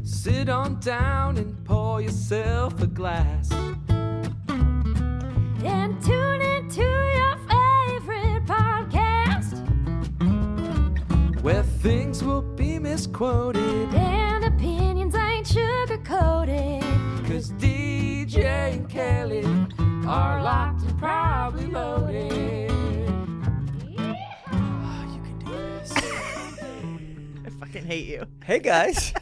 Sit on down and pour yourself a glass. And tune into your favorite podcast, where things will be misquoted and opinions ain't sugar-coated. 'Cause DJ and Kelly are locked and probably loaded. Oh, you can do this. I fucking hate you. Hey guys,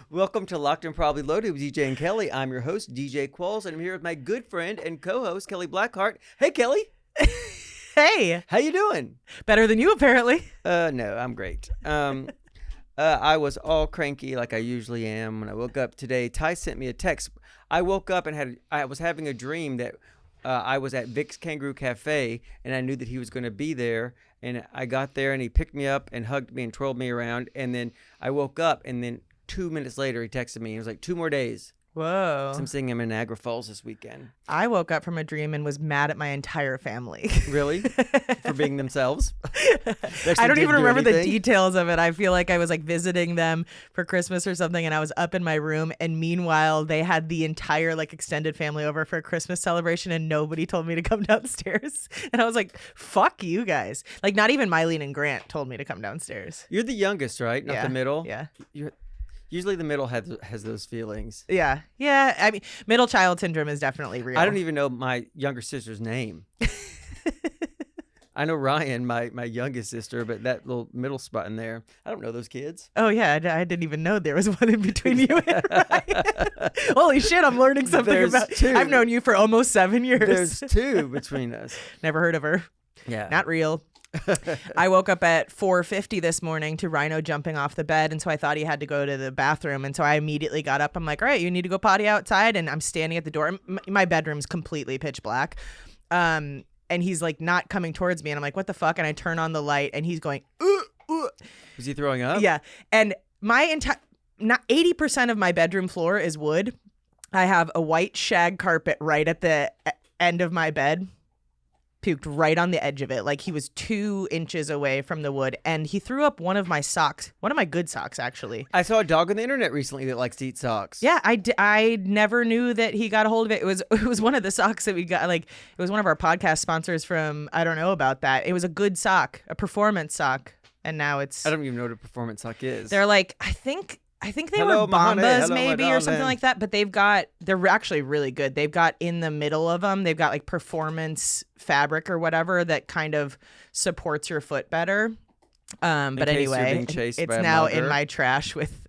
welcome to Locked and Probably Loaded with DJ and Kelly. I'm your host, DJ Qualls, and I'm here with my good friend and co-host, Kelly Blackheart. Hey Kelly. Hey. How you doing? Better than you, apparently. No, I'm great. I was all cranky like I usually am when I woke up today. Ty sent me a text. I woke up and I was having a dream that I was at Vic's Kangaroo Cafe, and I knew that he was going to be there. And I got there, and he picked me up and hugged me and twirled me around. And then I woke up, and then 2 minutes later, he texted me. He was like, 2 more days. Whoa. So I'm seeing him in Niagara Falls this weekend. I woke up from a dream and was mad at my entire family. Really? For being themselves? I don't even remember the details of it. I feel like I was like visiting them for Christmas or something, and I was up in my room, and meanwhile they had the entire like extended family over for a Christmas celebration, and nobody told me to come downstairs. And I was like, fuck you guys. Like, not even Mylene and Grant told me to come downstairs. You're the youngest, right? Not Yeah. the middle? Yeah. Usually the middle has those feelings. Yeah. Yeah. I mean, middle child syndrome is definitely real. I don't even know my younger sister's name. I know Ryan, my youngest sister, but that little middle spot in there, I don't know those kids. Oh, yeah. I didn't even know there was one in between you and Ryan. Holy shit, I'm learning something There's about two. I've known you for almost 7 years. There's 2 between us. Never heard of her. Yeah. Not real. I woke up at 4:50 this morning to Rhino jumping off the bed, and so I thought he had to go to the bathroom, and so I immediately got up. I'm like, all right, you need to go potty outside, and I'm standing at the door. My bedroom's completely pitch black. And he's like not coming towards me, and I'm like, what the fuck? And I turn on the light, and he's going, Was he throwing up? Yeah. And my entire, not 80% of my bedroom floor is wood. I have a white shag carpet right at the end of my bed. Puked right on the edge of it. Like he was 2 inches away from the wood, and he threw up one of my socks. One of my good socks, actually. I saw a dog on the internet recently that likes to eat socks. Yeah, I never knew that he got a hold of it. It was one of the socks that we got. Like, it was one of our podcast sponsors from, I don't know about that. It was a good sock, a performance sock, and now it's. I don't even know what a performance sock is. They're like, I think they Hello, were my honey. Bombas Hello, my maybe or something darling. like that, but they're actually really good. They've got in the middle of them, they've got like performance fabric or whatever that kind of supports your foot better. But case you're anyway, being chased it's by a now mugger. in my trash with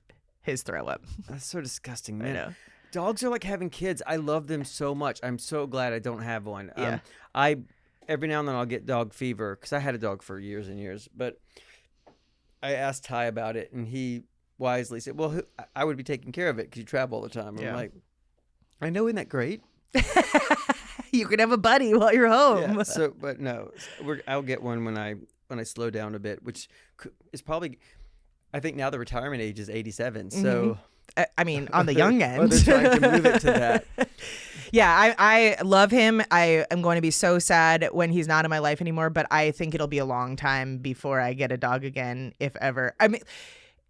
his throw up. That's so disgusting, I man. know. Dogs are like having kids. I love them so much. I'm so glad I don't have one. Yeah. Every now and then I'll get dog fever because I had a dog for years and years. But I asked Ty about it, and he wisely said, well, I would be taking care of it because you travel all the time. Yeah. I'm like, I know, isn't that great? You could have a buddy while you're home. Yeah, so, but no, I'll get one when I slow down a bit, which is probably, I think now the retirement age is 87. So, I mean, on the young end. well, they're trying to move it to that. Yeah, I love him. I am going to be so sad when he's not in my life anymore, but I think it'll be a long time before I get a dog again, if ever. I mean,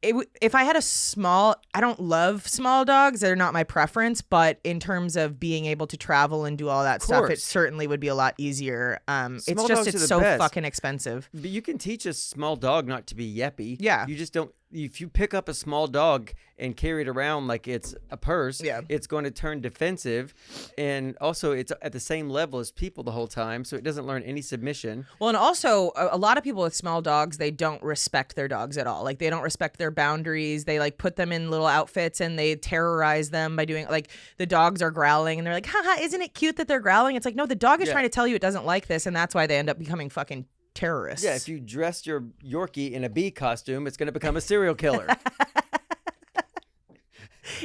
if I had a small, I don't love small dogs. They're not my preference, but in terms of being able to travel and do all that stuff, it certainly would be a lot easier. It's Small just, dogs are it's the so best. fucking expensive. But you can teach a small dog not to be yappy. Yeah. You just don't. If you pick up a small dog and carry it around like it's a purse, Yeah. it's going to turn defensive. And also, it's at the same level as people the whole time, so it doesn't learn any submission. Well, and also a lot of people with small dogs, they don't respect their dogs at all. Like, they don't respect their boundaries. They like put them in little outfits and they terrorize them by doing, like, the dogs are growling and they're like, haha, isn't it cute that they're growling? It's like, no, the dog is Yeah. trying to tell you it doesn't like this, and that's why they end up becoming fucking terrorists. Yeah, if you dressed your Yorkie in a bee costume, it's going to become a serial killer.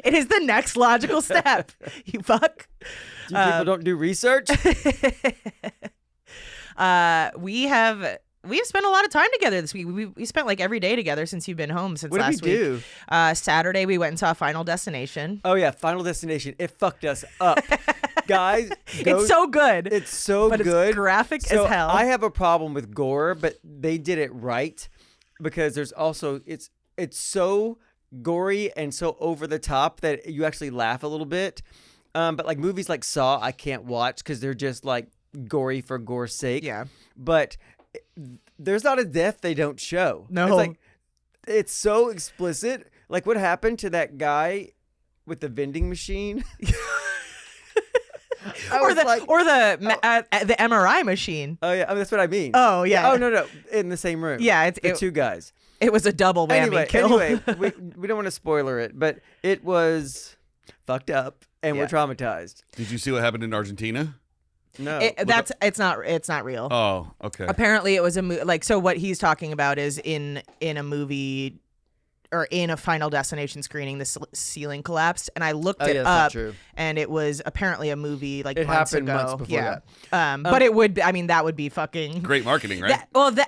It is the next logical step. You fuck. People don't do research? We've spent a lot of time together this week. We spent like every day together since you've been home since What last did we week. do? Saturday we went and saw Final Destination. Oh, yeah, Final Destination. It fucked us up. Guys, It's so good. It's so but good. It's graphic So as hell. I have a problem with gore, but they did it right because there's also it's so gory and so over the top that you actually laugh a little bit. But like movies like Saw, I can't watch because they're just like gory for gore's sake. Yeah. But there's not a death they don't show. No. It's like, it's so explicit. Like what happened to that guy with the vending machine? Or the MRI machine. Oh yeah, I mean, that's what I mean. Oh yeah. Oh no, in the same room. Yeah, the two guys. It was a double whammy kill. Anyway, we don't want to spoiler it, but it was fucked up, and we're traumatized. Did you see what happened in Argentina? No, it's not real. Oh, okay. Apparently, it was a like. So what he's talking about is in a movie. Or in a Final Destination screening, the ceiling collapsed, and I looked it that's up, not true. And it was apparently a movie like It months happened ago. months before that. But it would. I mean, that would be fucking Great marketing, right?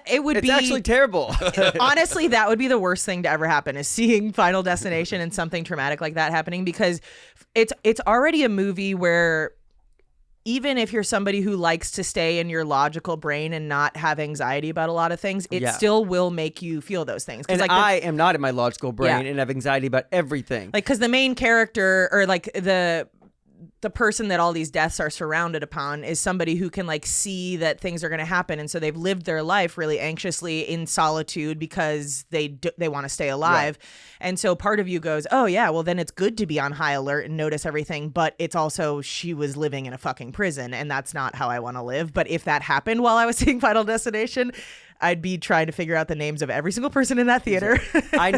It would It's be actually terrible. honestly, that would be the worst thing to ever happen is seeing Final Destination and something traumatic like that happening because it's already a movie where. Even if you're somebody who likes to stay in your logical brain and not have anxiety about a lot of things, it still will make you feel those things. And like I am not in my logical brain Yeah. and have anxiety about everything. like because the main character or like the person that all these deaths are surrounded upon is somebody who can like see that things are going to happen, and so they've lived their life really anxiously in solitude because they want to stay alive. Right. And so part of you goes, oh yeah, well then it's good to be on high alert and notice everything, but it's also she was living in a fucking prison, and that's not how I want to live. But if that happened while I was seeing Final Destination, I'd be trying to figure out the names of every single person in that theater. I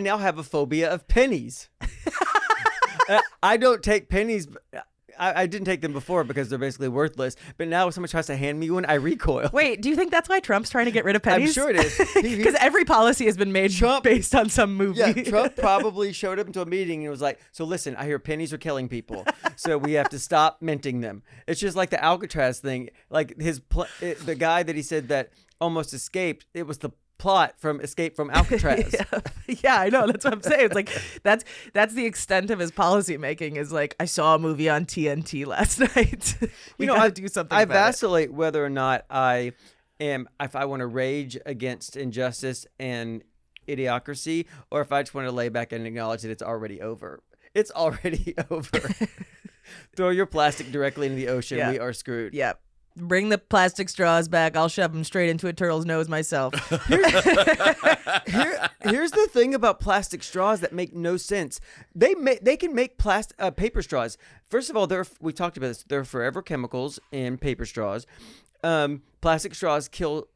now have a phobia of pennies. I don't take pennies. I didn't take them before because they're basically worthless. But now if someone tries to hand me one, I recoil. Wait, do you think that's why Trump's trying to get rid of I'm pennies? sure it is. Because every policy has been made based on some movie. Yeah, Trump probably showed up into a meeting and was like, so listen, I hear pennies are killing people. So we have to stop minting them. It's just like the Alcatraz thing. Like the guy that he said that almost escaped, it was the plot from Escape from Alcatraz. Yeah, I know. That's what I'm saying. It's like that's the extent of his policy making. Is like I saw a movie on TNT last night. we gotta do something. I about vacillate whether or not if I want to rage against injustice and idiocracy, or if I just want to lay back and acknowledge that it's already over. It's already over. Throw your plastic directly into the ocean. Yeah. We are screwed. it. Yeah. Bring the plastic straws back. I'll shove them straight into a turtle's nose myself. Here's the thing about plastic straws that make no sense. They can make paper straws. First of all, we talked about this. There are forever chemicals in paper straws. Plastic straws kill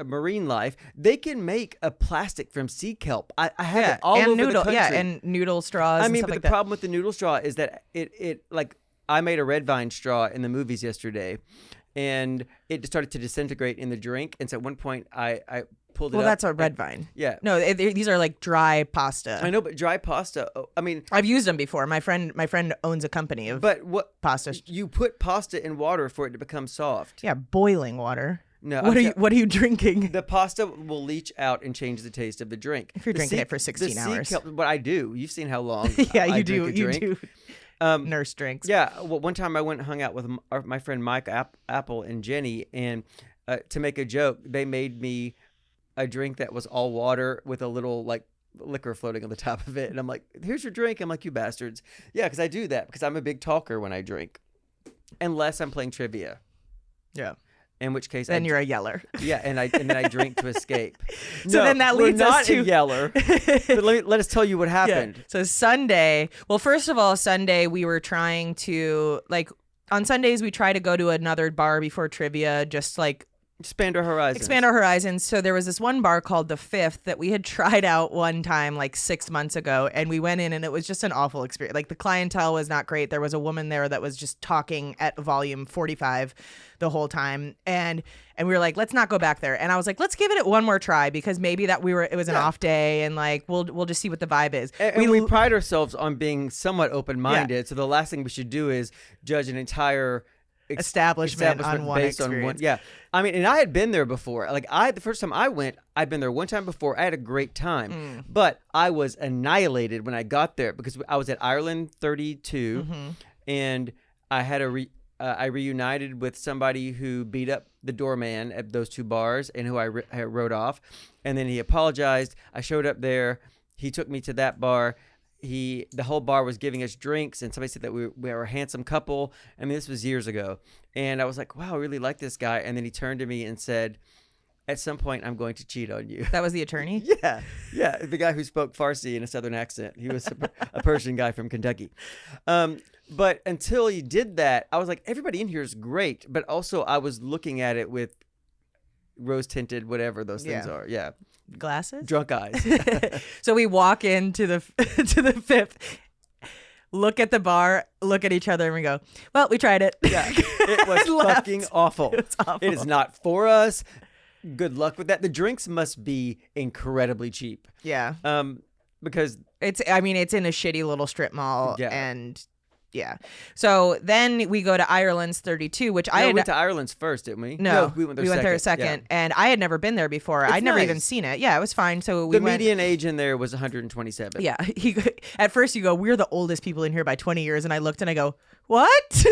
marine life. They can make a plastic from sea kelp. I have it all over the country. Yeah, and noodle straws. I and mean, stuff but like the problem with the noodle straw is that it like I made a red vine straw in the movies yesterday. And it started to disintegrate in the drink. And so at one point, I pulled it up. Well, that's a red vine. Yeah. No, these are like dry pasta. I know, but dry pasta, I mean... I've used them before. My friend owns a company of pasta. You put pasta in water for it to become soft. Yeah, boiling water. No. What are you drinking? The pasta will leach out and change the taste of the drink. If you're drinking it for 16 hours. But I do. You've seen how long Yeah, I you do. drink a drink. You do. Nurse drinks. Yeah. Well, one time I went and hung out with my friend Mike Apple and Jenny, and to make a joke, they made me a drink that was all water with a little like liquor floating on the top of it. And I'm like, here's your drink. I'm like, you bastards. Yeah, because I do that because I'm a big talker when I drink, unless I'm playing trivia. Yeah. In which case, then you're a yeller. Yeah, and then I drink to escape. So then that leads we're us not to a yeller. But let us tell you what happened. Yeah. So Sunday. Well, first of all, Sunday we were trying to on Sundays we try to go to another bar before trivia, just like expand our horizons. So there was this one bar called The Fifth that we had tried out one time like 6 months ago, and we went in and it was just an awful experience. Like the clientele was not great. There was a woman there that was just talking at volume 45 the whole time, and we were like, let's not go back there. And I was like, let's give it one more try because maybe it was an off day, and like we'll just see what the vibe is. And we pride ourselves on being somewhat open-minded. Yeah. So the last thing we should do is judge an entire establishment on one based experience. on one. Yeah, I mean, and I had been there before. Like the first time I went, I'd been there one time before. I had a great time, but I was annihilated when I got there because I was at Ireland 32, and I had I reunited with somebody who beat up the doorman at those two bars and who I wrote off, and then he apologized. I showed up there. He took me to that bar. The whole bar was giving us drinks, and somebody said that we were a handsome couple. I mean, this was years ago. And I was like, wow, I really like this guy. And then he turned to me and said, at some point, I'm going to cheat on you. That was the attorney? Yeah. The guy who spoke Farsi in a southern accent. He was a Persian guy from Kentucky. But until he did that, I was like, everybody in here is great. But also, I was looking at it with rose-tinted, whatever those things are. Yeah. Glasses? Drunk eyes. So we walk into the to the fifth, look at the bar, look at each other, and we go, well, we tried it. Yeah. It was fucking awful. It was awful. It is not for us. Good luck with that. The drinks must be incredibly cheap. Yeah. Because It's in a shitty little strip mall. Yeah. And yeah. So then we go to Ireland's 32, which we went to Ireland's first, didn't we? No, we went there second. second. And I had never been there before. I'd never even nice. seen it. Yeah, it was fine. So we The went. median age in there was 127. Yeah. At first you go, we're the oldest people in here by 20 years. And I looked and I go, what?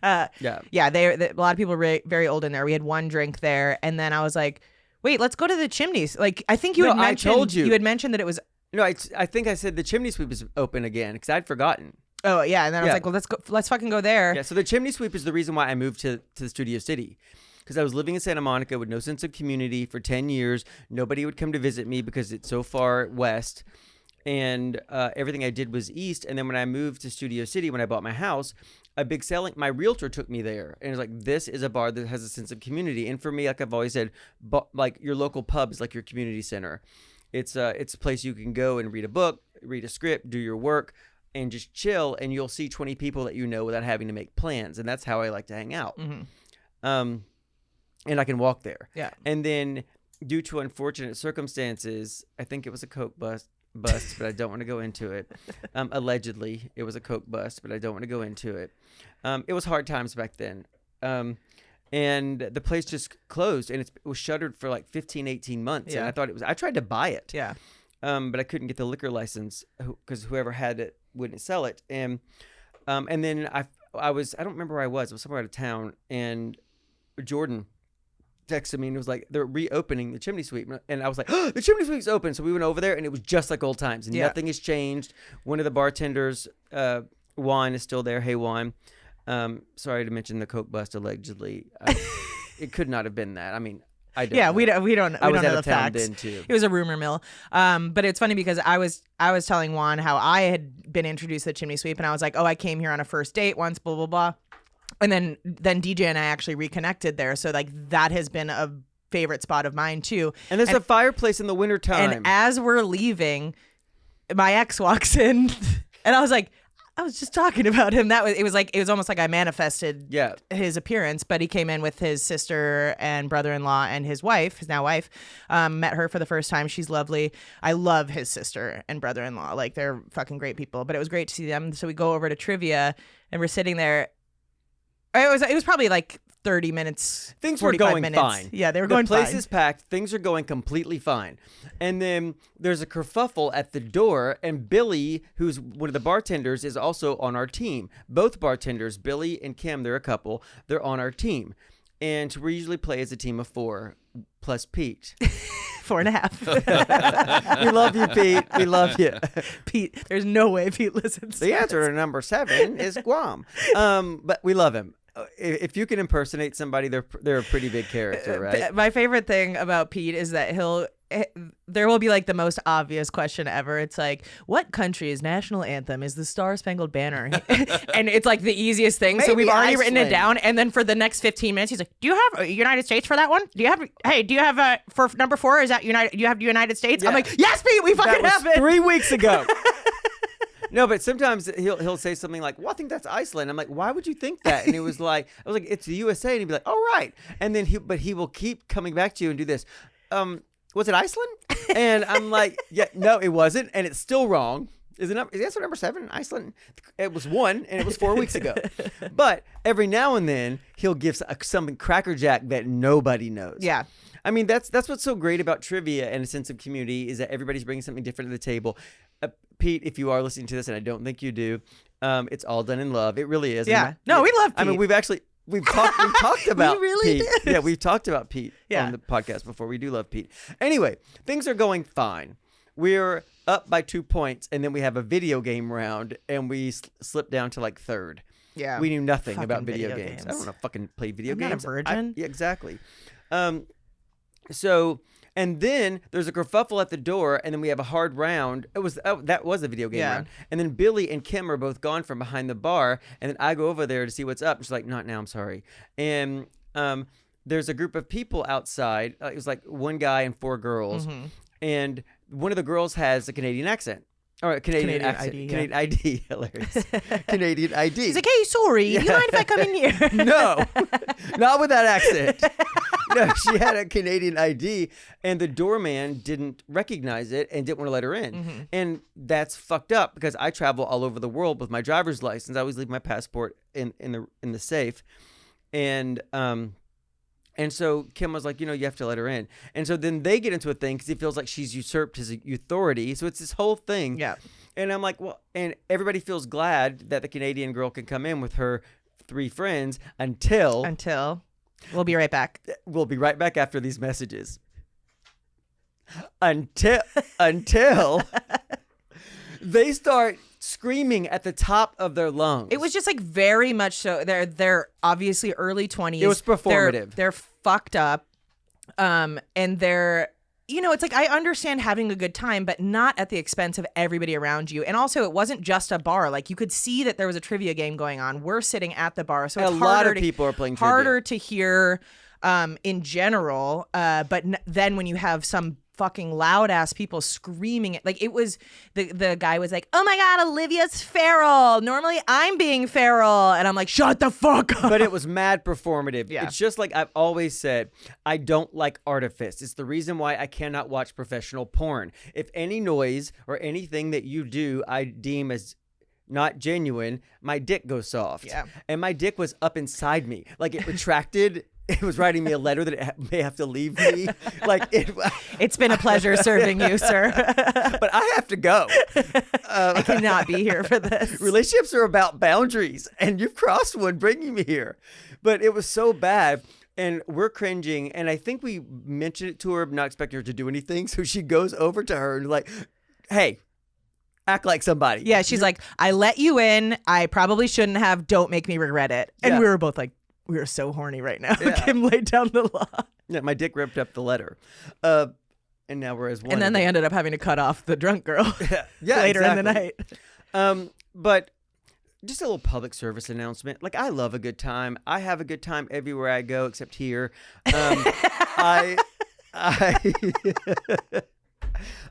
Yeah. Yeah, a lot of people are very old in there. We had one drink there. And then I was like, wait, let's go to the Chimneys. Like, I think you had mentioned. I told you. You had mentioned that it was. No, I think I said the Chimney Sweep is open again because I'd forgotten. Oh, yeah. And then I was like, well, let's fucking go there. Yeah, so the Chimney Sweep is the reason why I moved to the Studio City. Because I was living in Santa Monica with no sense of community for 10 years. Nobody would come to visit me because it's so far west. And everything I did was east. And then when I moved to Studio City, when I bought my house, my realtor took me there. And it was like, this is a bar that has a sense of community. And for me, like I've always said, like your local pub is like your community center. It's a place you can go and read a book, read a script, do your work, and just chill, and you'll see 20 people that you know without having to make plans. And that's how I like to hang out. Mm-hmm. And I can walk there. Yeah. And then due to unfortunate circumstances, I think it was a Coke bust, but I don't want to go into it. Allegedly, it was a Coke bust, but I don't want to go into it. It was hard times back then. And the place just closed, and it was shuttered for like 15, 18 months. Yeah. And I tried to buy it. Yeah. But I couldn't get the liquor license because whoever had it wouldn't sell it. And then I don't remember where I was somewhere out of town, and Jordan texted me and was like, they're reopening the Chimney Sweep. And I was like, oh, the Chimney Sweep's open. So we went over there, and it was just like old times, and nothing has changed. One of the bartenders, Juan, is still there. Hey, Juan. Sorry to mention the Coke bust allegedly. It could not have been that. I mean, I don't know. We don't I was know out the of town facts. then too. It was a rumor mill. But it's funny because I was telling Juan how I had been introduced to the Chimney Sweep, and I was like, oh, I came here on a first date once, blah blah blah. And then DJ and I actually reconnected there, so like that has been a favorite spot of mine too. And there's a fireplace in the wintertime. And as we're leaving, my ex walks in, and I was like, I was just talking about him. It was almost like I manifested his appearance, but he came in with his sister and brother-in-law and his now wife. Met her for the first time. She's lovely. I love his sister and brother-in-law. Like, they're fucking great people, but it was great to see them. So we go over to trivia, and we're sitting there. It was probably like 30 minutes. Things were going fine. Yeah, they were going fine. The place is packed. Things are going completely fine. And then there's a kerfuffle at the door, and Billy, who's one of the bartenders, is also on our team. Both bartenders, Billy and Kim, they're a couple. They're on our team. And we usually play as a team of 4 plus Pete. 4.5. We love you, Pete. We love you. Pete, there's no way Pete listens. The answer to number 7 is Guam. But we love him. If you can impersonate somebody, they're a pretty big character, right? My favorite thing about Pete is that there will be like the most obvious question ever. It's like, what country's national anthem is the Star Spangled Banner? And it's like the easiest thing. So we've already written it down. And then for the next 15 minutes, he's like, do you have United States for that one? Do you have for number 4? Is that United? Do you have the United States? Yeah. I'm like, yes, Pete, we fucking that have was it. 3 weeks ago. No, but sometimes he'll say something like, well, I think that's Iceland. I'm like, why would you think that? And I was like, it's the USA. And he'd be like, oh, right. And then he will keep coming back to you and do this. Was it Iceland? And I'm like, yeah, no, it wasn't. And it's still wrong. Is the answer number 7? Iceland? It was 1, and it was 4 weeks ago. But every now and then, he'll give something crackerjack that nobody knows. Yeah. I mean, that's what's so great about trivia and a sense of community is that everybody's bringing something different to the table. Pete, if you are listening to this, and I don't think you do, it's all done in love. It really is. Yeah. No, we love Pete. I mean, we've talked about really Pete. did. Yeah, we've talked about Pete on the podcast before. We do love Pete. Anyway, things are going fine. we're up by 2 points, and then we have a video game round, and we slip down to like third. Yeah. We knew nothing Fucking about video video games. I games. don't know fucking play video I'm not a games. virgin. Yeah, exactly. So, and then there's a kerfuffle at the door, and then we have a hard round. That was a video game Yeah. round. And then Billy and Kim are both gone from behind the bar, and then I go over there to see what's up. And she's like, "Not now, I'm sorry." And there's a group of people outside. It was like one guy and 4 girls, and one of the girls has a Canadian accent. Or a Canadian accent. ID, Canadian ID. Hilarious. Canadian ID. He's like, hey, sorry, you mind if I come in here? No, not with that accent. No, she had a Canadian ID, and the doorman didn't recognize it and didn't want to let her in. And that's fucked up because I travel all over the world with my driver's license. I always leave my passport in the safe, and so Kim was like, you have to let her in. And so then they get into a thing because he feels like she's usurped his authority. So it's this whole thing. Yeah. And I'm like, well, and everybody feels glad that the Canadian girl can come in with her 3 friends until We'll be right back. we'll be right back after these messages. Until they start screaming at the top of their lungs. It was just like very much so. They're obviously early 20s. It was performative. They're fucked up, and they're it's like I understand having a good time, but not at the expense of everybody around you. And also, it wasn't just a bar. Like you could see that there was a trivia game going on. We're sitting at the bar, so it's a lot of people are playing harder trivia. to hear in general. But then when you have some fucking loud ass people screaming it, like it was the guy was like, oh my god, Olivia's feral, normally I'm being feral, and I'm like, shut the fuck up. But it was mad performative. Yeah. It's just like I've always said, I don't like artifice. It's the reason why I cannot watch professional porn. If any noise or anything that you do I deem as not genuine, my dick goes soft. Yeah. And my dick was up inside me, like it retracted. It was writing me a letter that it may have to leave me. Like It's been a pleasure serving you, sir. but I have to go. I cannot be here for this. Relationships are about boundaries, and you've crossed one bringing me here. But it was so bad, and we're cringing. And I think we mentioned it to her, not expecting her to do anything. So she goes over to her and like, "Hey, act like somebody." Yeah, she's like, I let you in. I probably shouldn't have. Don't make me regret it. And Yeah. we were both like, we are so horny right now. Yeah. Kim laid down the law. Yeah, my dick ripped up the letter. And now we're as one. And then they ended up having to cut off the drunk girl yeah, later in the exactly. night. But just a little public service announcement. Like, I love a good time. I have a good time everywhere I go except here.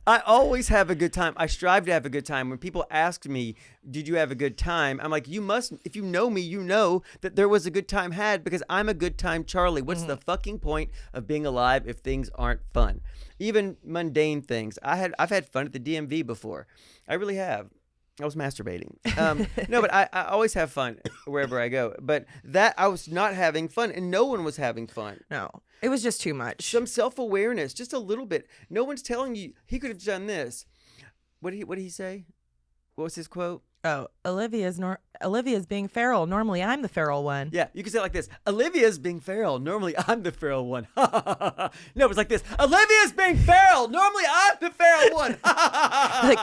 I always have a good time. I strive to have a good time. When people ask me, did you have a good time? I'm like, you must, if you know me, you know that there was a good time had because I'm a good time Charlie. What's the fucking point of being alive if things aren't fun? Even mundane things. I've had fun at the DMV before. I really have. I was masturbating. No, but I always have fun wherever I go. But that I was not having fun, and no one was having fun. No, it was just too much. Some self-awareness, just a little bit. No one's telling you he could have done this. What did he say? What was his quote? Oh, Olivia's being feral. Normally, I'm the feral one. Yeah, you can say it like this. Olivia's being feral. Normally, I'm the feral one. No, it's like this. Olivia's being feral. Normally, I'm the feral one. Like,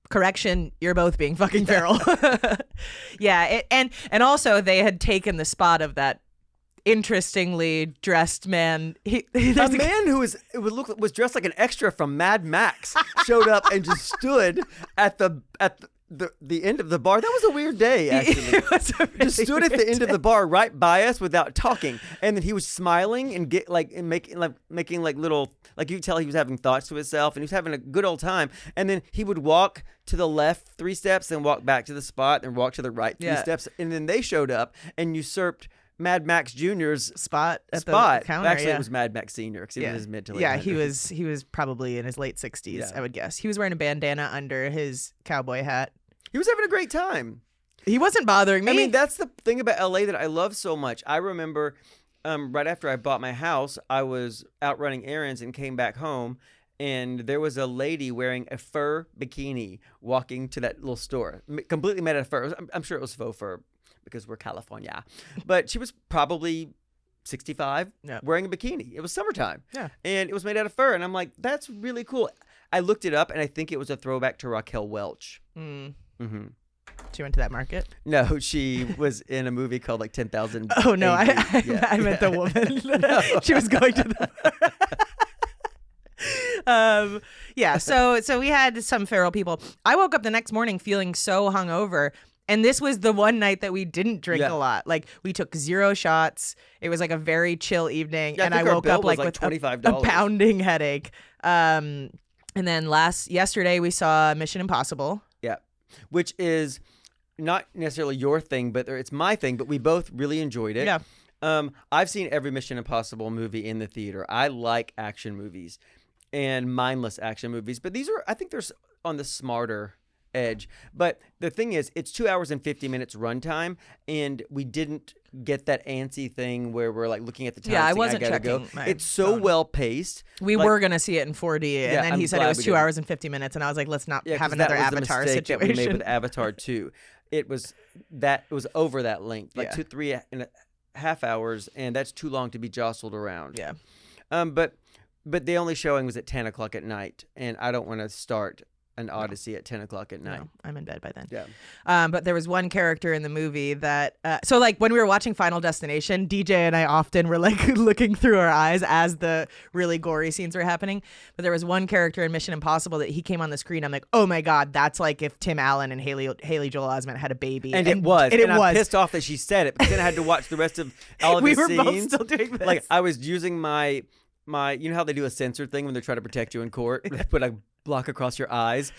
correction, you're both being fucking feral. Yeah, and also they had taken the spot of that interestingly dressed man. A man who was dressed like an extra from Mad Max showed up and just stood at the end of the bar. That was a weird day, actually. It was a really Just stood at the weird end of the bar right by us without talking, and then he was smiling and making little, like you could tell he was having thoughts to himself, and he was having a good old time. And then he would walk to the left 3 steps, then walk back to the spot, and walk to the right 3 steps, and then they showed up and usurped Mad Max Jr.'s spot at the counter. Actually, yeah. it was Mad Max Sr. because he was in his mid to late. Yeah, 100s. he was probably in his late 60s, Yeah. I would guess. He was wearing a bandana under his cowboy hat. He was having a great time. He wasn't bothering me. I mean, that's the thing about LA that I love so much. I remember right after I bought my house, I was out running errands and came back home, and there was a lady wearing a fur bikini walking to that little store, completely made out of fur. I'm sure it was faux fur because we're California. But she was probably 65 Yeah. wearing a bikini. It was summertime. Yeah. And it was made out of fur. And I'm like, that's really cool. I looked it up, and I think it was a throwback to Raquel Welch. She went to that market. No, she was in a movie called like 10,000. Oh no, AD. I meant the woman. She was going to the. Yeah. So we had some feral people. I woke up the next morning feeling so hungover. And this was the one night that we didn't drink a lot. Like, we took 0 shots. It was like a very chill evening. Yeah, and I I think our woke bill up was like like with $25. a pounding headache. And then yesterday we saw Mission Impossible. Yeah, which is not necessarily your thing, but it's my thing. But we both really enjoyed it. Yeah. I've seen every Mission Impossible movie in the theater. I like action movies and mindless action movies. But these are, I think they're on the smarter edge. But the thing is, it's 2 hours and 50 minutes runtime, and we didn't get that antsy thing where we're like looking at the time. Yeah, I saying, wasn't gotta checking go. my It's so phone. well paced. We were going to see it in 4D. And Yeah, then I'm he said it glad was we 2 did. hours and 50 minutes. And I was like, let's not Yeah, have 'cause another that was Avatar the mistake situation. that we made with Avatar 2. It was over that length, like Yeah. 3.5 hours, and that's too long to be jostled around. Yeah. But the only showing was at 10 o'clock at night, and I don't want to start an Odyssey at 10 o'clock at night. No, I'm in bed by then. Yeah. But there was one character in the movie that, so like when we were watching Final Destination, DJ and I often were like looking through our eyes as the really gory scenes were happening. But there was one character in Mission Impossible that he came on the screen. I'm like, oh my God, that's like if Tim Allen and Haley Joel Osment had a baby. And it was. And it I'm was. pissed off that she said it, because then I had to watch the rest of all of We the were scenes. both still doing this. Like, I was using my, you know how they do a censor thing when they're trying to protect you in court? They put a block across your eyes.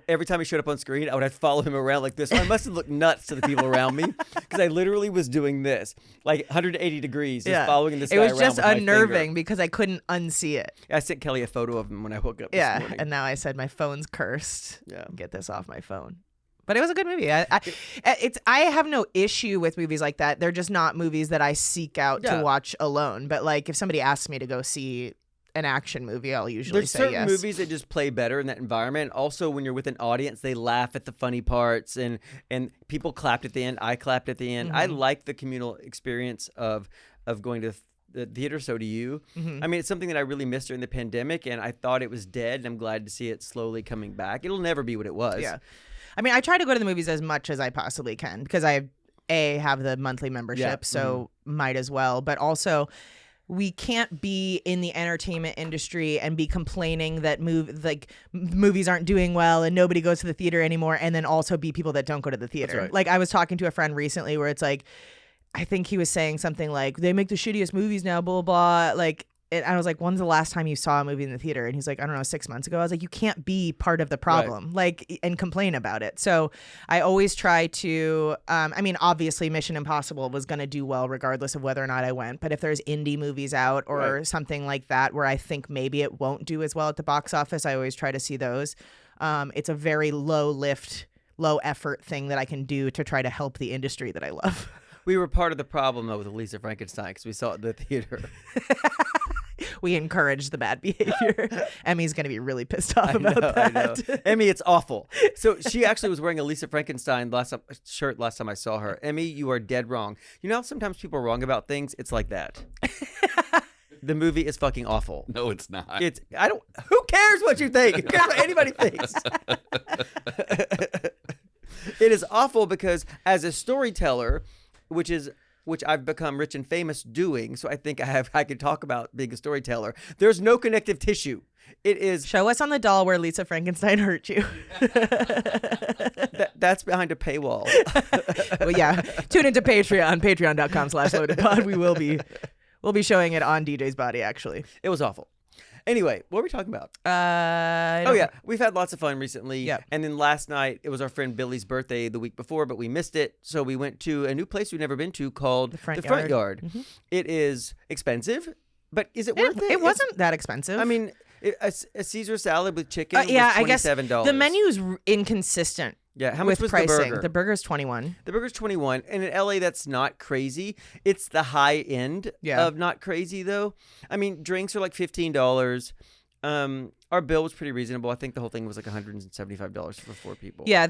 Every time he showed up on screen, I would have to follow him around like this. I must have looked nuts to the people around me, because I literally was doing this, like 180 degrees, just following this guy It was around just with my unnerving finger. because I couldn't unsee it. I sent Kelly a photo of him when I woke up this Yeah. morning. And now I said my phone's cursed. Yeah. Get this off my phone. But it was a good movie. I have no issue with movies like that. They're just not movies that I seek out Yeah. to watch alone. But like if somebody asks me to go see an action movie, I'll usually There's say certain yes. movies that just play better in that environment. Also, when you're with an audience, they laugh at the funny parts, and people clapped at the end. I clapped at the end. I like the communal experience of going to the theater. So do you. I mean, it's something that I really missed during the pandemic, and I thought it was dead, and I'm glad to see it slowly coming back. It'll never be what it was. Yeah. I mean, I try to go to the movies as much as I possibly can because I have the monthly membership, so might as well. But also, we can't be in the entertainment industry and be complaining that movies aren't doing well and nobody goes to the theater anymore, and then also be people that don't go to the theater. That's right. Like I was talking to a friend recently where it's like, I think he was saying something like, they make the shittiest movies now, blah, blah, blah. Like, and I was like, when's the last time you saw a movie in the theater? And he's like, I don't know, 6 months ago. I was like, you can't be part of the problem, like, and complain about it. So I always try to, I mean, obviously Mission Impossible was going to do well regardless of whether or not I went. But if there's indie movies out or something like that where I think maybe it won't do as well at the box office, I always try to see those. It's a very low effort thing that I can do to try to help the industry that I love. We were part of the problem, though, with Lisa Frankenstein, because we saw it in the theater. We encourage the bad behavior. Emmy's going to be really pissed off about that. I know. Emmy, it's awful. So she actually was wearing a Lisa Frankenstein shirt last time I saw her. Emmy, you are dead wrong. You know how sometimes people are wrong about things? It's like that. The movie is fucking awful. No, it's not. Who cares what you think? Who cares what anybody thinks? It is awful because as a storyteller, which I've become rich and famous doing, so I think I could talk about being a storyteller. There's no connective tissue. It is. Show us on the doll where Lisa Frankenstein hurt you. That's behind a paywall. Well, yeah. Tune into Patreon, patreon.com/loadedpod. We'll be showing it on DJ's body, actually. It was awful. Anyway, what were we talking about? We've had lots of fun recently. Yeah. And then last night, it was our friend Billy's birthday the week before, but we missed it. So we went to a new place we've never been to called the Front Yard. Mm-hmm. It is expensive, but is it worth it? It wasn't that expensive. I mean, a Caesar salad with chicken was I guess $27. the menu's inconsistent. Yeah, how much was pricing. the burger? The burger's $21. The burger's $21, and in LA, that's not crazy. It's the high end of not crazy, though. I mean, drinks are like $15. Our bill was pretty reasonable. I think the whole thing was like $175 for 4 people. Yeah,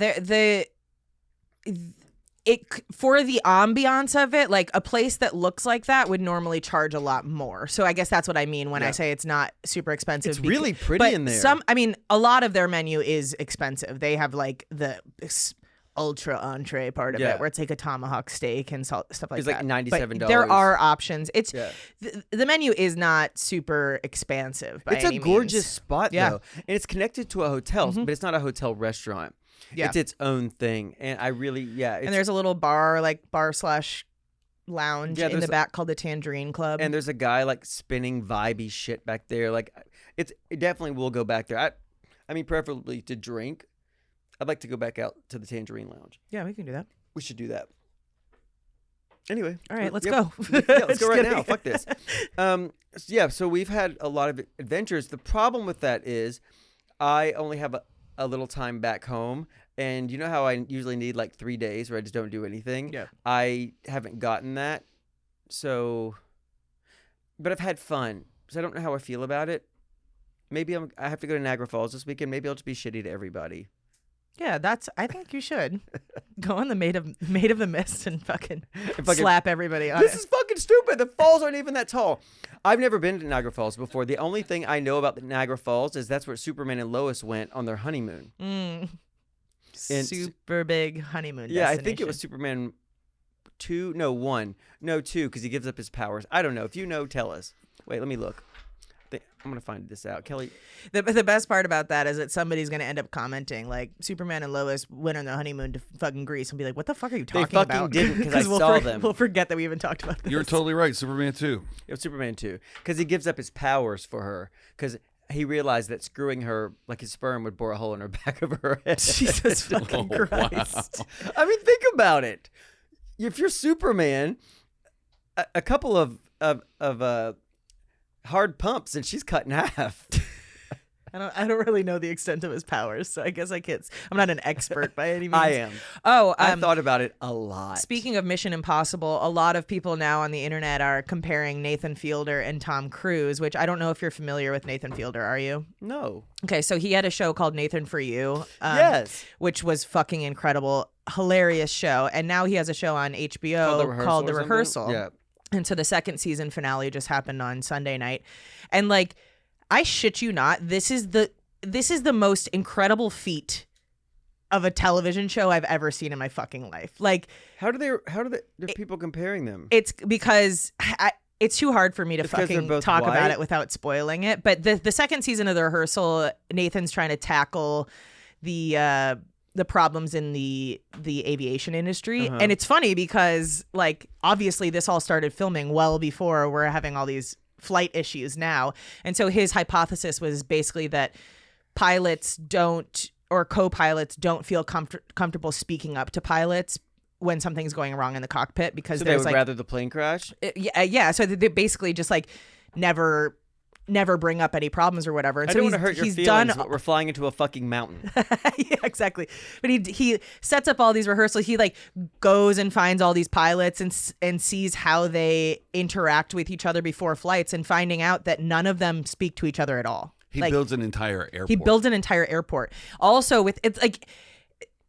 for the ambiance of it, like a place that looks like that would normally charge a lot more. So I guess that's what I mean when I say it's not super expensive. It's really pretty in there. A lot of their menu is expensive. They have like the ultra entree part of it, where it's like a tomahawk steak and stuff like it's that. It's like $97. But there are options. It's the menu is not super expansive. By it's any a gorgeous means. spot though, and it's connected to a hotel, but it's not a hotel restaurant. Yeah. It's its own thing, and I really and there's a little bar / lounge in the back called the Tangerine Club, and there's a guy like spinning vibey shit back there. Like it definitely will go back there. I mean, preferably to drink. I'd like to go back out to the Tangerine Lounge. Yeah, we can do that. We should do that. Anyway, all right, let's go. Let's go right now. Fuck this. So we've had a lot of adventures. The problem with that is, I only have a little time back home. And you know how I usually need like 3 days where I just don't do anything? Yeah. I haven't gotten that. So, but I've had fun. So I don't know how I feel about it. Maybe I have to go to Niagara Falls this weekend. Maybe I'll just be shitty to everybody. Yeah, I think you should go on the Maid of the Mist and fucking slap everybody on This is fucking stupid. The falls aren't even that tall. I've never been to Niagara Falls before. The only thing I know about the Niagara Falls is that's where Superman and Lois went on their honeymoon. Super big honeymoon. Yeah, I think it was Superman 2. No, 1. No, 2, because he gives up his powers. I don't know. If you know, tell us. Wait, let me look. I'm going to find this out. Kelly. The best part about that is that somebody's going to end up commenting, like, Superman and Lois went on their honeymoon to fucking Greece and be like, what the fuck are you talking about? They fucking didn't, because I saw them. We'll forget that we even talked about this. You're totally right. Superman 2. It was Superman 2. Because he gives up his powers for her. Because he realized that screwing her, like his sperm, would bore a hole in her back of her head. Jesus fucking Christ. Wow. I mean, think about it. If you're Superman, a couple of hard pumps and she's cut in half. I don't really know the extent of his powers, so I guess I can't. I'm not an expert by any means. I am. Oh, I thought about it a lot. Speaking of Mission Impossible, a lot of people now on the internet are comparing Nathan Fielder and Tom Cruise, which I don't know if you're familiar with Nathan Fielder. Are you? No. Okay, so he had a show called Nathan for You. Yes. Which was fucking incredible, hilarious show, and now he has a show on HBO called The Rehearsal. Yeah. And so the second season finale just happened on Sunday night. And like, I shit you not, this is the most incredible feat of a television show I've ever seen in my fucking life. Like, how do there people comparing them? It's because it's too hard for me to fucking talk about it without spoiling it. But the second season of The Rehearsal, Nathan's trying to tackle the problems in the aviation industry. And it's funny because, like, obviously this all started filming well before we're having all these flight issues now. And so his hypothesis was basically that pilots don't, or co-pilots don't feel comfortable speaking up to pilots when something's going wrong in the cockpit, because so they would rather the plane crash? Yeah. So they basically just like never bring up any problems or whatever. And I so don't want to hurt your feelings, but we're flying into a fucking mountain. Yeah, exactly. But he sets up all these rehearsals. He like goes and finds all these pilots and sees how they interact with each other before flights, and finding out that none of them speak to each other at all. He builds an entire airport. He builds an entire airport. Also, it's like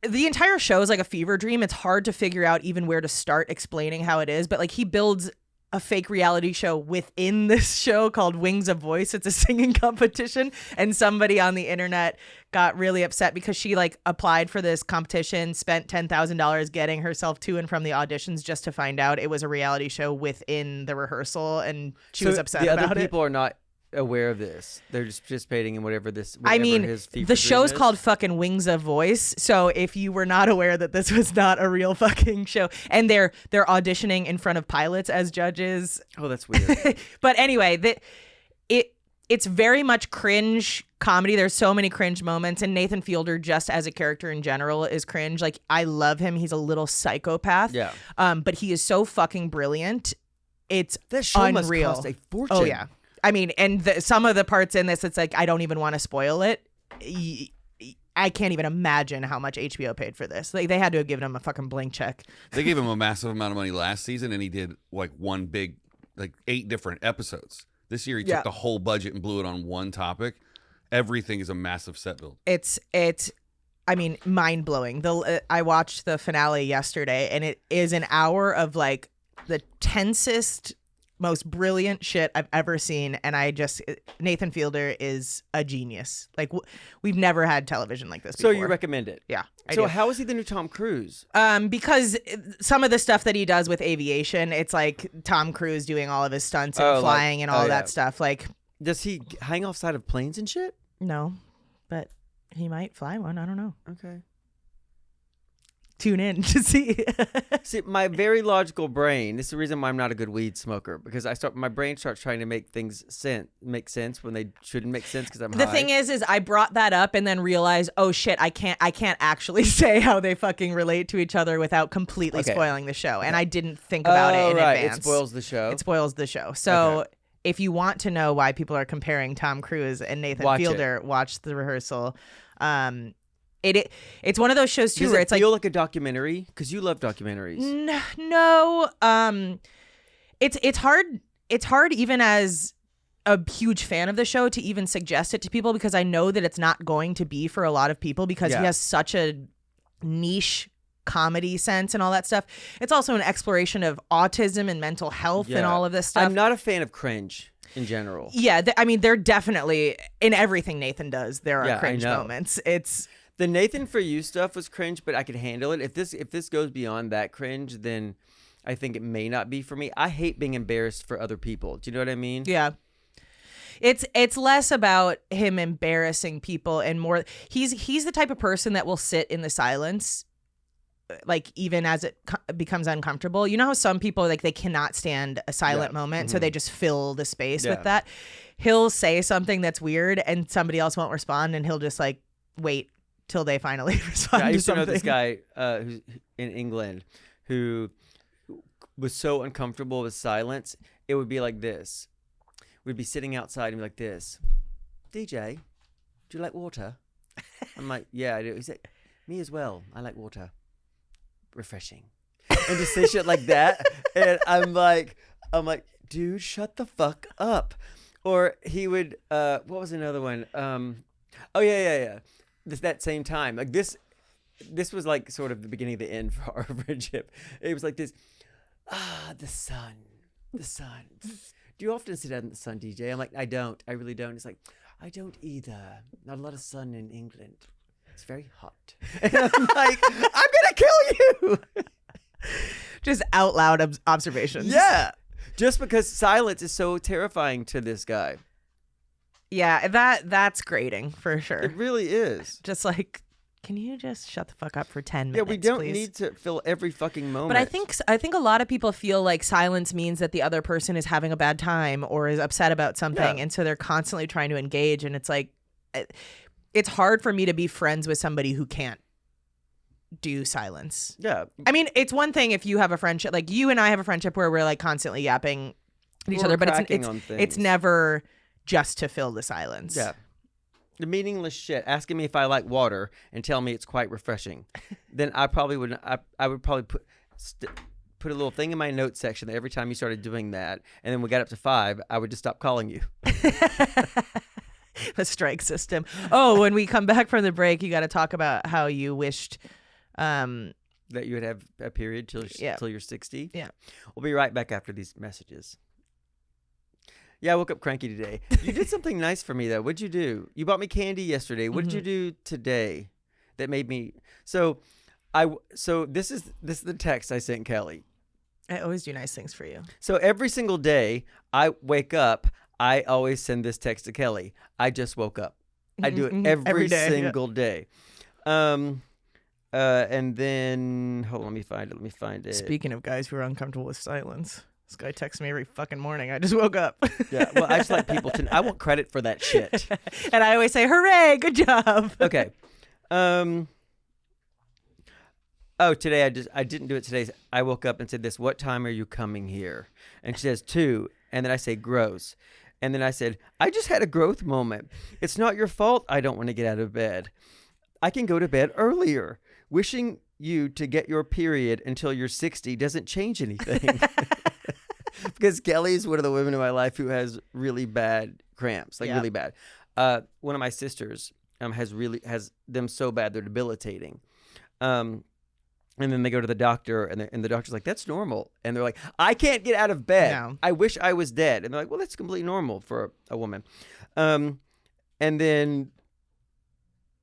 the entire show is like a fever dream. It's hard to figure out even where to start explaining how it is. But like, he builds a fake reality show within this show called Wings of Voice. It's a singing competition, and somebody on the internet got really upset because she like applied for this competition, spent $10,000 getting herself to and from the auditions just to find out it was a reality show within The Rehearsal, and she was upset about it. The other people are not aware of this. They're just participating in whatever the his show's is. called fucking Wings of Voice. So if you were not aware that this was not a real fucking show, and they're auditioning in front of pilots as judges. Oh, that's weird. But anyway, it's very much cringe comedy. There's so many cringe moments, and Nathan Fielder, just as a character in general, is cringe. Like, I love him. He's a little psychopath. Yeah. But he is so fucking brilliant. It's that show unreal. must cost a fortune. Oh yeah. I mean, and some of the parts in this, it's like, I don't even want to spoil it. I can't even imagine how much HBO paid for this. Like, they had to have given him a fucking blank check. They gave him a massive amount of money last season, and he did like one big, like 8 different episodes. This year, he took the whole budget and blew it on one topic. Everything is a massive set build. It's I mean, mind blowing. I watched the finale yesterday, and it is an hour of like the tensest, most brilliant shit I've ever seen. And Nathan Feilder is a genius. Like we've never had television like this So before. you recommend it? Yeah. I So do. how is he the new Tom Cruise? Because some of the stuff that he does with aviation, it's like Tom Cruise doing all of his stunts and Oh, like- flying and oh, all yeah. that stuff. Like, Does he hang off side of planes and shit? no, but he might fly one. I don't know. Okay. Tune in to see. See, my very logical brain, this is the reason why I'm not a good weed smoker, because my brain starts trying to make things make sense when they shouldn't make sense because I'm The high. thing is I brought that up and then realized, oh shit, I can't actually say how they fucking relate to each other without completely Okay. spoiling the show. And I didn't think about it in right. advance. It spoils the show. It spoils the show. So Okay. if you want to know why people are comparing Tom Cruise and Nathan Watch it. Feilder, watch The Rehearsal. It's one of those shows too Does where it it's like feel like a documentary? Because you love documentaries. no, it's hard. It's hard even as a huge fan of the show to even suggest it to people because I know that it's not going to be for a lot of people because Yeah. he has such a niche comedy sense and all that stuff. It's also an exploration of autism and mental health and Yeah. all of this stuff. I'm not a fan of cringe in general. Yeah, I mean, they're definitely in everything Nathan does. There are Yeah, I cringe know. moments. It's The Nathan For You stuff was cringe, but I could handle it. If this goes beyond that cringe, then I think it may not be for me. I hate being embarrassed for other people. Do you know what I mean? yeah. It's less about him embarrassing people and more he's the type of person that will sit in the silence like even as it becomes uncomfortable. You know how some people like they cannot stand a silent Yeah. moment so they just fill the space Yeah. with that. He'll say something that's weird and somebody else won't respond and he'll just like wait till they finally respond Yeah, I used to know something. this guy who's in England who was so uncomfortable with silence. It would be like this. We'd be sitting outside and be like this. DJ, do you like water? I'm like, yeah, I do. He's like, me as well. I like water. Refreshing. And just say shit like that. And I'm like, dude, shut the fuck up. Or he would, what was another one? Oh yeah. That same time. Like this was like sort of the beginning of the end for our friendship. It was like this, the sun. Do you often sit out in the sun, DJ? I'm like, I don't. I really don't. It's like, I don't either. Not a lot of sun in England. It's very hot. And I'm like, I'm going to kill you. Just out loud observations. Yeah. Just because silence is so terrifying to this guy. Yeah, that's grating for sure. It really is. Just like, can you just shut the fuck up for 10 minutes, Yeah, we don't please? need to fill every fucking moment. But I think a lot of people feel like silence means that the other person is having a bad time or is upset about something, Yeah. and so they're constantly trying to engage. And it's like, it's hard for me to be friends with somebody who can't do silence. Yeah. I mean, it's one thing if you have a friendship, like you and I have a friendship where we're like constantly yapping at each We're other, but cracking on it's things. never just to fill the silence. Yeah. The meaningless shit, asking me if I like water and tell me it's quite refreshing. Then I probably would. I would probably put a little thing in my notes section that every time you started doing that, and then we got up to 5, I would just stop calling you. The strike system. Oh, when we come back from the break, you got to talk about how you wished. That you would have a period till Yeah. you're 60. Yeah. We'll be right back after these messages. Yeah, I woke up cranky today. You did something nice for me though. What'd you do? You bought me candy yesterday. What did you do today that made me so this is the text I sent Kelly. I always do nice things for you. So every single day I wake up, I always send this text to Kelly. I just woke up. I do it every day, yeah. single day. And then hold on, let me find it. Speaking of guys who are uncomfortable with silence, this guy texts me every fucking morning. I just woke up. Yeah, well, I just like people to. I want credit for that shit. And I always say, hooray, good job. Okay. Oh, today I didn't do it today. I woke up and said this. What time are you coming here? And she says 2, and then I say gross, and then I said I just had a growth moment. It's not your fault. I don't want to get out of bed. I can go to bed earlier. Wishing you to get your period until you're 60 doesn't change anything. Because Kelly's one of the women in my life who has really bad cramps, like Yeah. really bad. One of my sisters has them so bad they're debilitating. And then they go to the doctor, and the doctor's like, that's normal. And they're like, I can't get out of bed. No. I wish I was dead. And they're like, well, that's completely normal for a woman. And then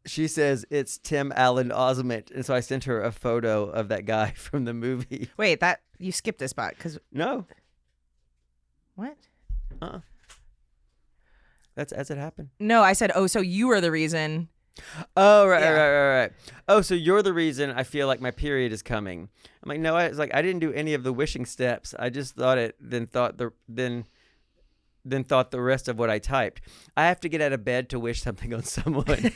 she says it's Tim Allen Osment. And so I sent her a photo of that guy from the movie. Wait, that you skipped this spot because No. what? That's as it happened. No, I said, oh, so you were the reason. Oh, right, Yeah. right. Oh, so you're the reason I feel like my period is coming. I'm like, no, I didn't do any of the wishing steps. I just thought it, then thought the rest of what I typed. I have to get out of bed to wish something on someone.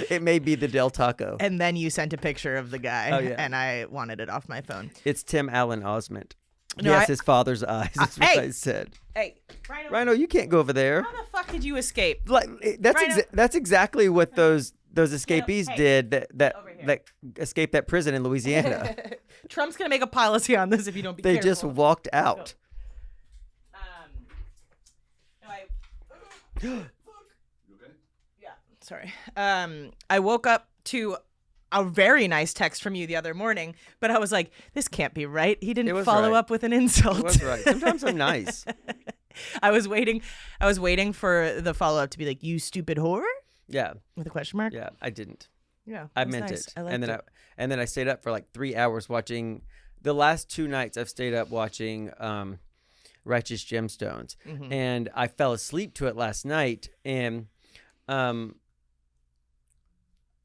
It may be the Del Taco. And then you sent a picture of the guy, Oh, yeah. and I wanted it off my phone. It's Tim Allen Osment. No, Yes, his father's eyes. That's what hey! I said. Hey, Rhino, you can't go over there. how the fuck did you escape? Like Rhino- that's exactly what those escapees hey, did that over here. that escaped that prison in Louisiana. Trump's gonna make a policy on this if you don't be They careful. just walked out. Yeah, sorry. I woke up to a very nice text from you the other morning, but I was like, this can't be right. He It didn't was follow right. up with an insult. It was right. Sometimes I'm nice. I was waiting for the follow up to be like, you stupid whore? Yeah, With a question mark? yeah. I didn't. Yeah. I it was meant nice. it. I liked And then it. and then I stayed up for like 3 hours watching. The last 2 nights I've stayed up watching Righteous Gemstones, Mhm. and I fell asleep to it last night, and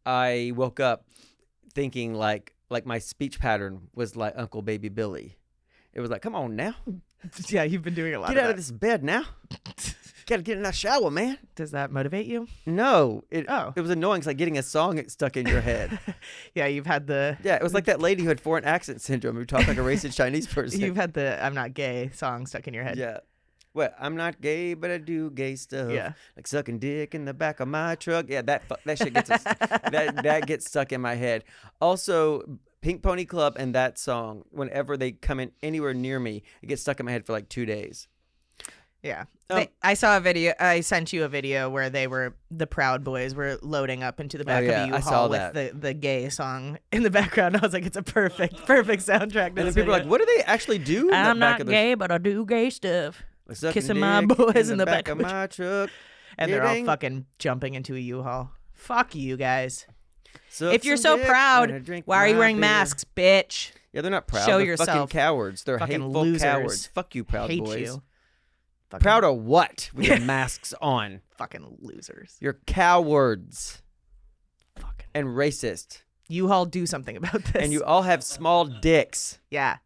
I woke up thinking like my speech pattern was like Uncle Baby Billy. It was like, come on now, Yeah, you've been doing a lot get of out that. of this bed now. Gotta get in that shower, man. Does that motivate you? No, it Oh. was annoying. It's like getting a song stuck in your head. Yeah, you've had the Yeah, it was like that lady who had foreign accent syndrome who talked like a racist Chinese person. you've had the I'm not gay song stuck in your head. Yeah. What? I'm not gay, but I do gay stuff. Yeah. Like sucking dick in the back of my truck. Yeah, that shit gets that gets stuck in my head. Also, Pink Pony Club and that song, whenever they come in anywhere near me, it gets stuck in my head for like 2 days. Yeah. Um, I saw a video. I sent you a video where the Proud Boys were loading up into the back yeah, of a I saw U-Haul with that. the gay song in the background. I was like, it's a perfect soundtrack to And then this people are like, video. what do they actually do? In I'm the back not of the gay, but I do gay stuff. sucking kissing my dick boys in the back of of the my truck. And they're all Getting- fucking jumping into a U-Haul. Fuck you guys. Suck If you're some so dick proud, when I drink why are you my wearing beer. masks, bitch? Yeah, they're not proud. Show They're fucking yourself. cowards. They're Fucking hateful losers. cowards. Fuck you, Proud Hate Boys. you. Fucking, Proud of what? With your masks on. fucking losers. You're cowards Fucking and racist. U-Haul, do something about this. And you all have small dicks. Yeah.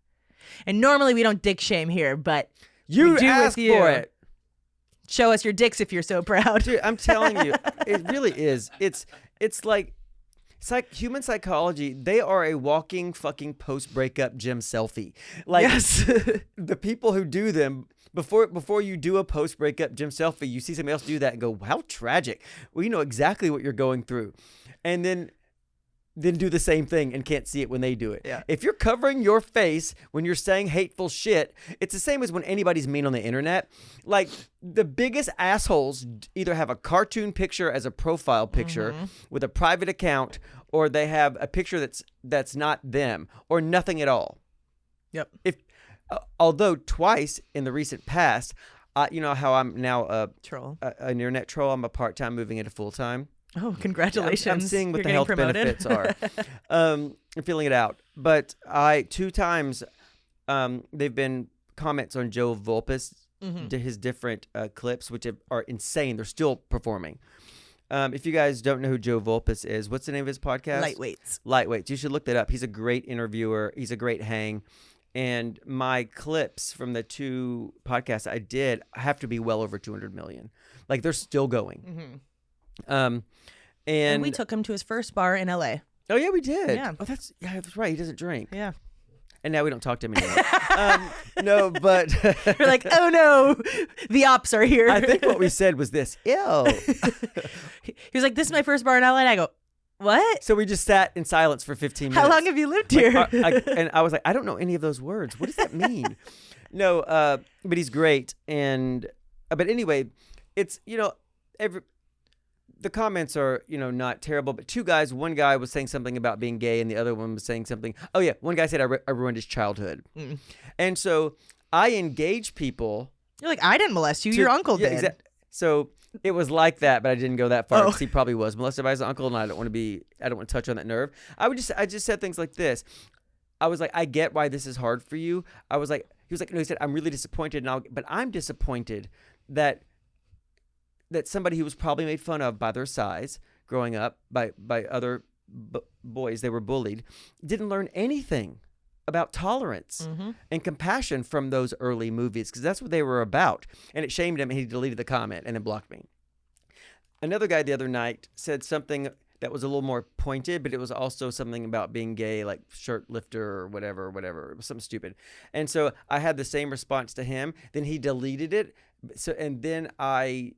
And normally we don't dick shame here, but You We do with asked you. for it. show us your dicks if you're so proud. Dude, I'm telling you, it really is. It's like human psychology. They are a walking fucking post-breakup gym selfie. Like Yes. the people who do them before you do a post-breakup gym selfie, you see somebody else do that and go, how tragic. Well, you know exactly what you're going through. And then do the same thing and can't see it when they do it. Yeah. If you're covering your face when you're saying hateful shit, it's the same as when anybody's mean on the internet. Like the biggest assholes either have a cartoon picture as a profile picture with a private account, or they have a picture that's not them, or nothing at all. Yep. Although twice in the recent past, you know how I'm now Troll. an internet troll. I'm a part-time moving into full-time. Oh, congratulations. I'm seeing what You're the getting health promoted. benefits are. I'm feeling it out. But 2 times they've been comments on Joe Volpus, his different clips, which are insane. They're still performing. If you guys don't know who Joe Volpus is, what's the name of his podcast? Lightweights. Lightweights. You should look that up. He's a great interviewer. He's a great hang. And my clips from the 2 podcasts I did have to be well over 200 million. Like they're still going. And we took him to his first bar in LA. Oh yeah, we did. Yeah. Oh, that's right. He doesn't drink. Yeah. And now we don't talk to him anymore. No, but We're like, oh no, the ops are here. I think what we said was this. Ew. He was like, this is my first bar in LA. And I go, what? So we just sat in silence for 15 minutes. How long have you lived here? And I was like, I don't know any of those words. What does that mean? No, but he's great. And but anyway, it's the comments are, not terrible, but two guys, one guy was saying something about being gay and the other one was saying something. Oh yeah. One guy said I ruined his childhood. And so I engage people. You're like, I didn't molest you. Your uncle did. So it was like that, but I didn't go that far because he probably was molested by his uncle, and I don't want to touch on that nerve. I just said things like this. I was like, I get why this is hard for you. He was like, no, he said, I'm really disappointed, but I'm disappointed that somebody who was probably made fun of by their size growing up by other boys, they were bullied, didn't learn anything about tolerance and compassion from those early movies, because that's what they were about. And it shamed him, and he deleted the comment and then blocked me. Another guy the other night said something that was a little more pointed, but it was also something about being gay, like shirt lifter or whatever. It was something stupid. And so I had the same response to him. Then he deleted it. And then I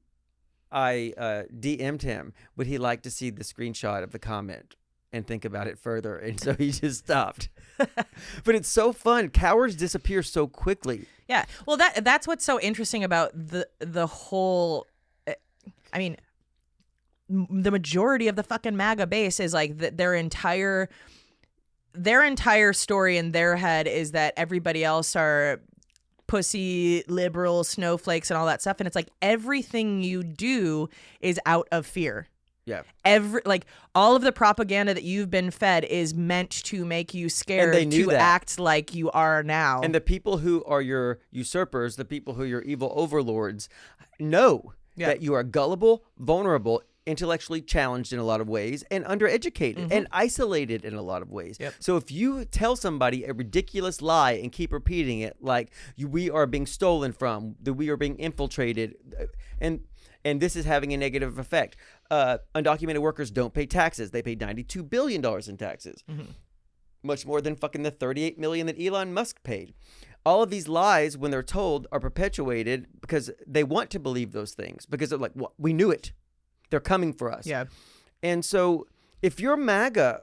DM'd him. Would he like to see the screenshot of the comment and think about it further? And so he just stopped. But it's so fun. Cowards disappear so quickly. Yeah. Well, that's what's so interesting about the whole. I mean, the majority of the fucking MAGA base is like their entire story in their head is that everybody else are pussy, liberal, snowflakes, and all that stuff. And it's like everything you do is out of fear. Yeah. All of the propaganda that you've been fed is meant to make you scared to act like you are now. And the people who are your usurpers, the people who are your evil overlords, know that you are gullible, vulnerable, intellectually challenged in a lot of ways, and undereducated and isolated in a lot of ways. Yep. So if you tell somebody a ridiculous lie and keep repeating it, like we are being stolen from, that we are being infiltrated, and this is having a negative effect. Undocumented workers don't pay taxes. They pay $92 billion in taxes. Much more than fucking the $38 million that Elon Musk paid. All of these lies, when they're told, are perpetuated because they want to believe those things, because they're like, well, we knew it. They're coming for us. Yeah. And so if you're MAGA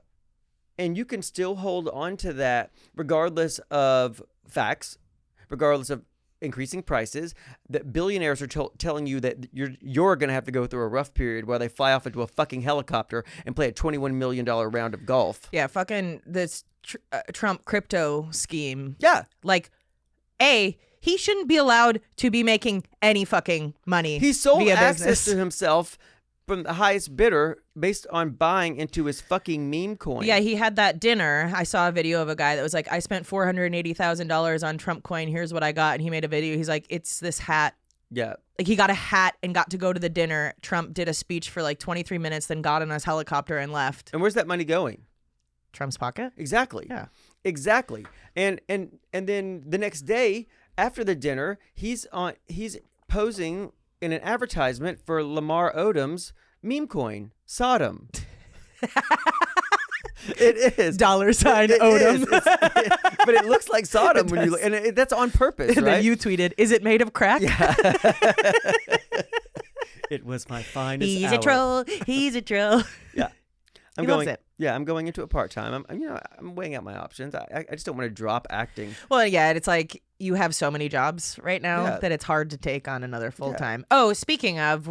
and you can still hold on to that regardless of facts, regardless of increasing prices, that billionaires are telling you that you're going to have to go through a rough period while they fly off into a fucking helicopter and play a $21 million round of golf. Yeah, fucking this Trump crypto scheme. Yeah. Like, he shouldn't be allowed to be making any fucking money. He sold via access business. to himself from the highest bidder based on buying into his fucking meme coin. Yeah, he had that dinner. I saw a video of a guy that was like, I spent $480,000 on Trump coin. Here's what I got. And he made a video. He's like, it's this hat. Yeah. Like, he got a hat and got to go to the dinner. Trump did a speech for like 23 minutes, then got on his helicopter and left. And where's that money going? Trump's pocket? Exactly. Yeah. Exactly. And then the next day after the dinner, he's posing in an advertisement for Lamar Odom's meme coin, Sodom. It is $sign Odom. But it looks like Sodom when you look, and that's on purpose, And right? then you tweeted, "Is it made of crack?" Yeah. It was my finest He's hour. a troll. He's a troll. Yeah. He loves it. Yeah, I'm going into it part-time. I'm weighing out my options. I just don't want to drop acting. Well, yeah, it's like you have so many jobs right now Yeah. that it's hard to take on another full-time. Oh, speaking of,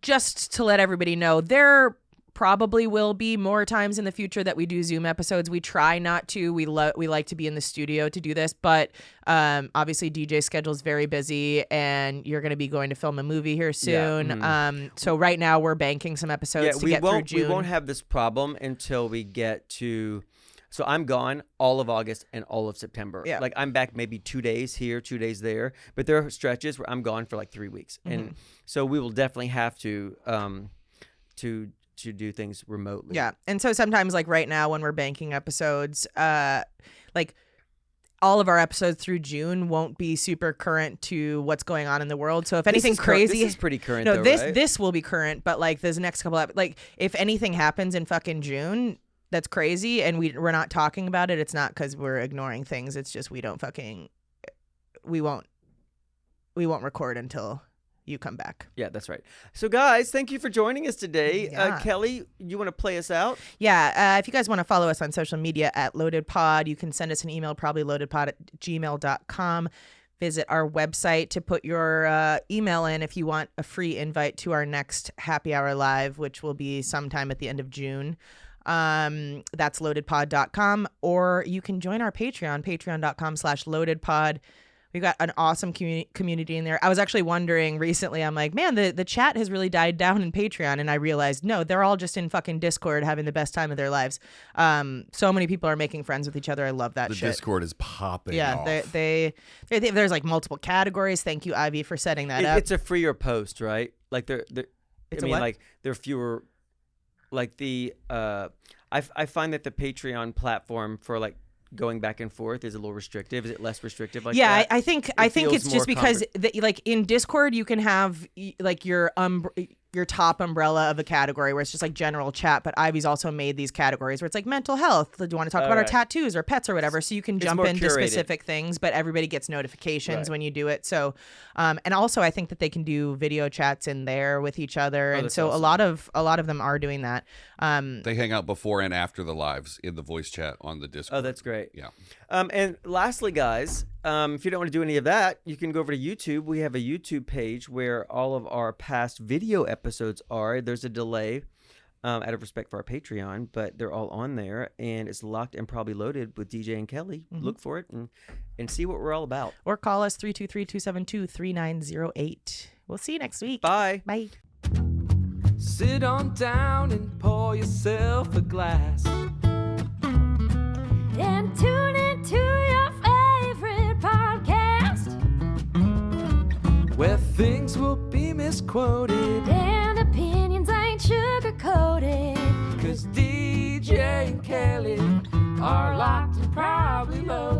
just to let everybody know, there probably will be more times in the future that we do Zoom episodes. We try not to. We like to be in the studio to do this, but obviously DJ's schedule is very busy, and you're going to be going to film a movie here soon. Yeah. So right now we're banking some episodes to get through June. We won't have this problem until we get to. So I'm gone all of August and all of September. Yeah. Like I'm back maybe 2 days here, 2 days there. But there are stretches where I'm gone for like 3 weeks, and so we will definitely have to do things remotely. Yeah. And so sometimes, like right now when we're banking episodes, like all of our episodes through June won't be super current to what's going on in the world. So if anything crazy, this is pretty current. no, though, this right? this will be current, but like this next couple of, like if anything happens in fucking June that's crazy and we're not talking about it, it's not because we're ignoring things. It's just we won't record until you come back. Yeah, that's right. So guys, thank you for joining us today. Yeah. Kelly, you want to play us out? Yeah, if you guys want to follow us on social media at LoadedPod, you can send us an email, probably loadedpod@gmail.com. visit our website to put your email in if you want a free invite to our next Happy Hour Live, which will be sometime at the end of June. That's loadedpod.com, or you can join our Patreon, patreon.com/loadedpod. We've got an awesome community in there. I was actually wondering recently, I'm like, man, the chat has really died down in Patreon. And I realized, no, they're all just in fucking Discord having the best time of their lives. So many people are making friends with each other. I love that The shit. Discord is popping Yeah, off. there's like multiple categories. Thank you, Ivy, for setting that up. It's a freer post, right? Like they're It's I a mean, what? like there are fewer. Like the I find that the Patreon platform for like going back and forth is a little restrictive. Is it less restrictive? Like Yeah, that? I think feels it's just more because like in Discord you can have like your top umbrella of a category where it's just like general chat, but Ivy's also made these categories where it's like mental health. Do you want to talk about our right. tattoos or pets or whatever? So you can jump more into curated. specific things, but everybody gets notifications Right. when you do it. So, and also I think that they can do video chats in there with each other, and that's so awesome. a lot of them are doing that. They hang out before and after the lives in the voice chat on the Discord. Oh, that's great. Yeah. And lastly, guys, if you don't want to do any of that, you can go over to YouTube. We have a YouTube page where all of our past video episodes are. There's a delay out of respect for our Patreon, but they're all on there, and it's locked and probably loaded with DJ and Kelly. Look for it and see what we're all about. Or call us 323-272-3908. We'll see you next week. Bye. Bye. Sit on down and pour yourself a glass. Then tune into your favorite podcast. Where things will be misquoted. And opinions ain't sugar-coated. 'Cause DJ and Kelly are locked and probably loaded.